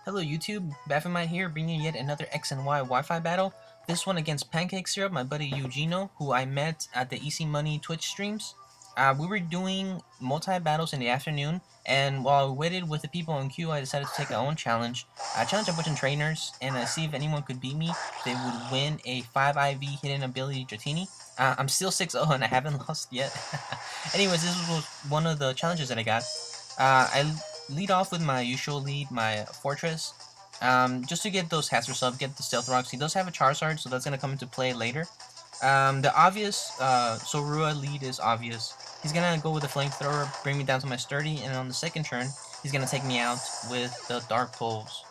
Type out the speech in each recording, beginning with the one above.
Hello YouTube, Baphomet here, bringing yet another X and Y Wi-Fi battle. This one against PancakeSYRUP, my buddy Eugenio, who I met at the Easy Money Twitch streams. We were doing multi-battles in the afternoon, and while I waited with the people in queue, I decided to take my own challenge. I challenged a bunch of trainers, and I see if anyone could beat me, they would win a 5 IV hidden ability Dratini. I'm still 6-0 and I haven't lost yet. Anyways, this was one of the challenges that I got. I lead off with my usual lead, my Fortress, just to get those Hazard Sub, get the Stealth Rocks. He does have a Charizard, so that's going to come into play later. The obvious Sorua lead is obvious. He's going to go with the Flamethrower, bring me down to my Sturdy, and on the second turn, he's going to take me out with the Dark Pulse.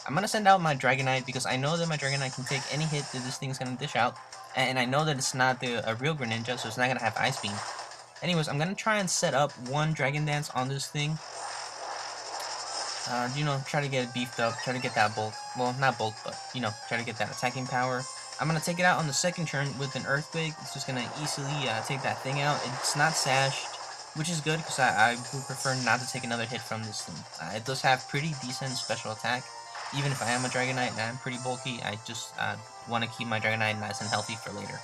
I'm going to send out my Dragonite because I know that my Dragonite can take any hit that this thing's going to dish out, and I know that it's not a real Greninja, so it's not going to have Ice Beam. Anyways, I'm going to try and set up one Dragon Dance on this thing. Try to get it beefed up, try to get that bulk. Well, not bulk, but, try to get that attacking power. I'm going to take it out on the second turn with an Earthquake. It's just going to easily take that thing out. It's not sashed, which is good because I would prefer not to take another hit from this thing. It does have pretty decent special attack. Even if I am a Dragonite and I'm pretty bulky, I just want to keep my Dragonite nice and healthy for later.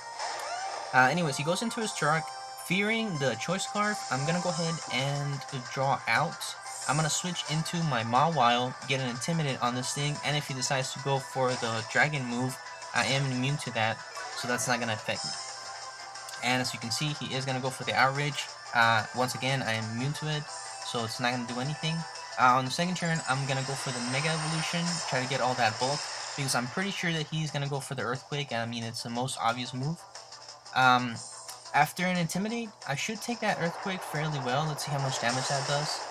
Anyways, he goes into his truck. Fearing the Choice Scarf, I'm going to go ahead and draw out. I'm going to switch into my Mawile, get an Intimidate on this thing, and if he decides to go for the Dragon move, I am immune to that, so that's not going to affect me. And as you can see, he is going to go for the Outrage. Once again, I am immune to it, so it's not going to do anything. On the second turn, I'm going to go for the Mega Evolution, try to get all that bulk, because I'm pretty sure that he's going to go for the Earthquake, and I mean, it's the most obvious move. After an Intimidate, I should take that Earthquake fairly well. Let's see how much damage that does.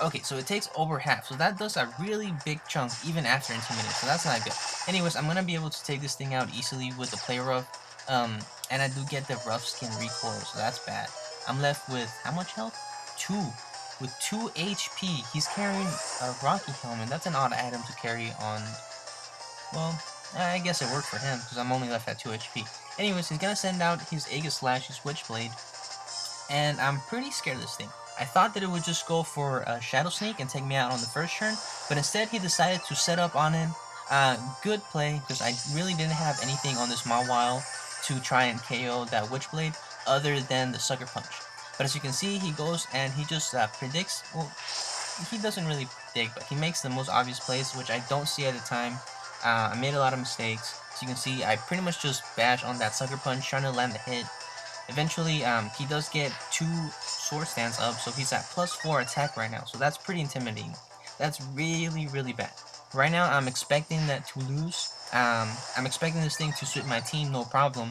Okay, so it takes over half, so that does a really big chunk even after Intimidate, so that's not good. Anyways, I'm going to be able to take this thing out easily with the Play Rough, and I do get the Rough Skin recoil, so that's bad. I'm left with, how much health? 2. With 2 HP, he's carrying a Rocky Helmet. That's an odd item to carry on, well, I guess it worked for him, because I'm only left at 2 HP. Anyways, he's going to send out his Aegis Slash, his Switchblade, and I'm pretty scared of this thing. I thought that it would just go for a Shadow Sneak and take me out on the first turn, but instead he decided to set up on him. Good play, because I really didn't have anything on this Mawile to try and KO that Witchblade other than the Sucker Punch. But as you can see, he goes and he just predicts, well, he doesn't really predict, but he makes the most obvious plays, which I don't see at the time. I made a lot of mistakes. As you can see, I pretty much just bash on that Sucker Punch, trying to land the hit. Eventually, he does get 2 Sword Stance up, so he's at +4 attack right now, so that's pretty intimidating. That's really, really bad. Right now, I'm expecting that to lose. I'm expecting this thing to sweep my team, no problem.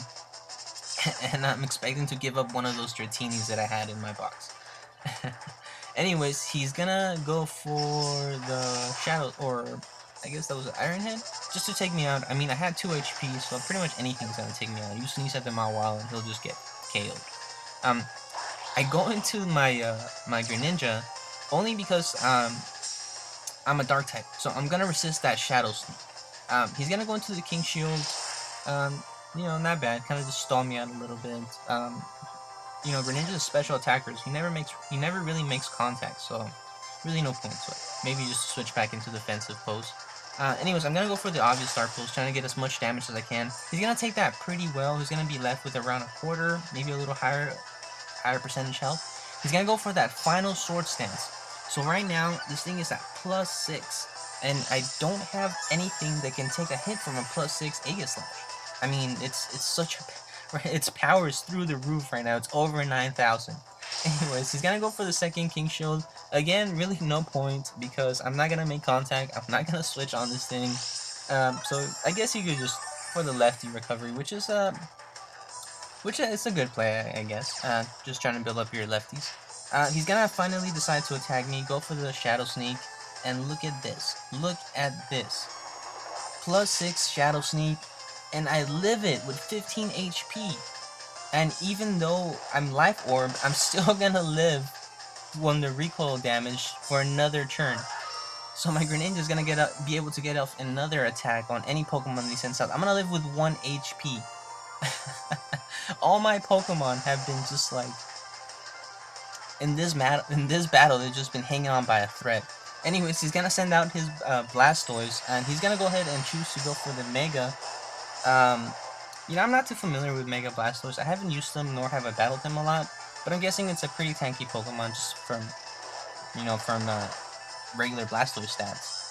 And I'm expecting to give up one of those Dratinis that I had in my box. Anyways, he's gonna go for the Shadow, or I guess that was an Iron Head, just to take me out. I mean, I had 2 HP, so pretty much anything's gonna take me out. You sneeze at the Mawile and he'll just get KO'd. I go into my my Greninja only because I'm a Dark type, so I'm gonna resist that Shadow Sneak. He's gonna go into the King Shield. Not bad. Kind of just stall me out a little bit. Greninja's special attackers. He never really makes contact, so really no point to it. Maybe just switch back into defensive pose. Anyways, I'm gonna go for the obvious Dark Pulse, trying to get as much damage as I can. He's gonna take that pretty well. He's gonna be left with around a quarter, maybe a little higher percentage health. He's gonna go for that final Sword Stance. So right now, this thing is at +6, and I don't have anything that can take a hit from a +6 Aegis Slash. I mean, its power is through the roof right now. It's over 9,000. Anyways, he's gonna go for the second King Shield. Again, really no point, because I'm not gonna make contact. I'm not gonna switch on this thing. So I guess you could just for the lefty recovery, which is it's a good play, I guess. Just trying to build up your lefties. He's gonna finally decide to attack me. Go for the Shadow Sneak, and look at this. Look at this. +6 Shadow Sneak, and I live it with 15 HP. And even though I'm Life Orb, I'm still gonna live on the recoil damage for another turn. So my Greninja is gonna be able to get off another attack on any Pokemon that he sends out. I'm gonna live with 1 HP. All my Pokemon have been just like, in this battle, they've just been hanging on by a thread. Anyways, he's gonna send out his Blastoise, and he's gonna go ahead and choose to go for the Mega. You know, I'm not too familiar with Mega Blastoise. I haven't used them, nor have I battled them a lot, but I'm guessing it's a pretty tanky Pokemon just from, regular Blastoise stats.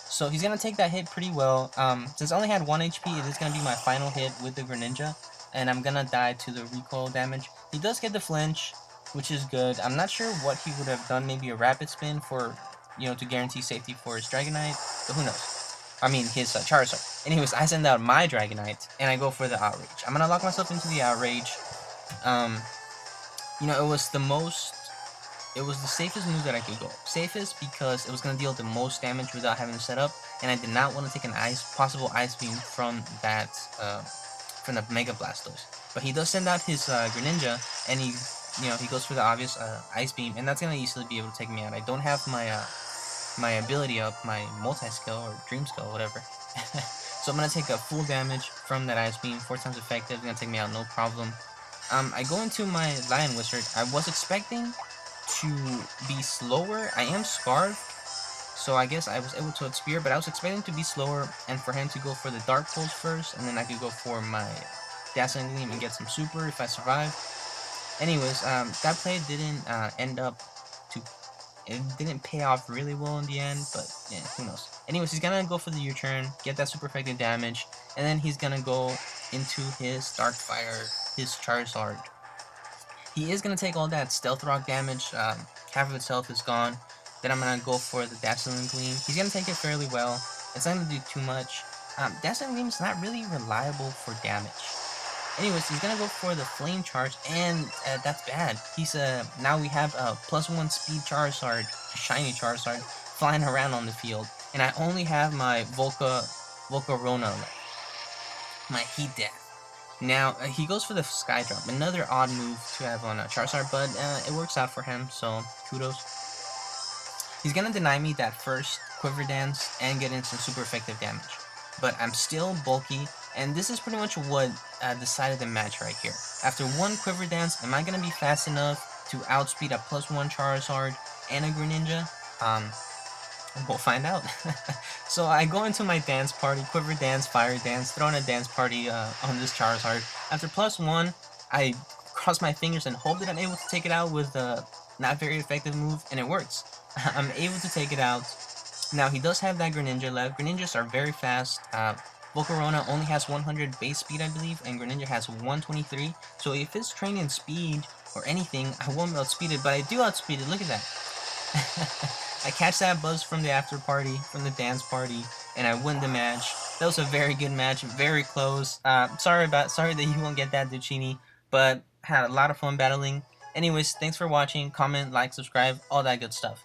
So he's gonna take that hit pretty well. Since I only had 1 HP, it is gonna be my final hit with the Greninja, and I'm gonna die to the recoil damage. He does get the flinch, which is good. I'm not sure what he would have done, maybe a rapid spin for, to guarantee safety for his Dragonite, but who knows. I mean, his Charizard. Anyways, I send out my Dragonite, and I go for the Outrage. I'm gonna lock myself into the Outrage. It was the safest move that I could go. Safest because it was going to deal the most damage without having to set up, and I did not want to take an possible Ice Beam from that, from the Mega Blastoise. But he does send out his Greninja, and he goes for the obvious Ice Beam, and that's going to easily be able to take me out. I don't have my ability up, my multi-skill or dream skill, whatever. So I'm going to take a full damage from that Ice Beam, 4 times effective. It's going to take me out, no problem. I go into my Lion Wizard. I was expecting to be slower. I am Scarf, so I guess I was able to Spear, but I was expecting to be slower and for him to go for the Dark Pulse first, and then I could go for my Dazzling Gleam and get some Super if I survive. Anyways, that play didn't it didn't pay off really well in the end, but yeah, who knows. Anyways, he's gonna go for the U-turn, get that super effective damage, and then he's gonna go into his Dark Fire, his Charizard. He is going to take all that Stealth Rock damage, half of its health is gone. Then I'm going to go for the Dazzling Gleam. He's going to take it fairly well. It's not going to do too much. Dazzling Gleam is not really reliable for damage. Anyways, he's going to go for the Flame Charge, and that's bad. Now we have a +1 speed Charizard, a shiny Charizard, flying around on the field. And I only have my Volcarona left, my Heat Death. Now, he goes for the Sky Drop, another odd move to have on a Charizard, but it works out for him, so kudos. He's going to deny me that first Quiver Dance and get in some super effective damage, but I'm still bulky, and this is pretty much what decided the match right here. After one Quiver Dance, am I going to be fast enough to outspeed a +1 Charizard and a Greninja? We'll find out. So I go into my dance party, Quiver Dance, Fire Dance, throw in a dance party on this Charizard. After +1, I cross my fingers and hope that I'm able to take it out with a not very effective move, and it works. I'm able to take it out. Now, he does have that Greninja left. Greninjas are very fast. Volcarona only has 100 base speed, I believe, and Greninja has 123. So if it's trained in speed or anything, I won't outspeed it, but I do outspeed it. Look at that. I catch that buzz from the after party, from the dance party, and I win the match. That was a very good match, very close. Sorry that you won't get that, Duchini, but had a lot of fun battling. Anyways, thanks for watching. Comment, like, subscribe, all that good stuff.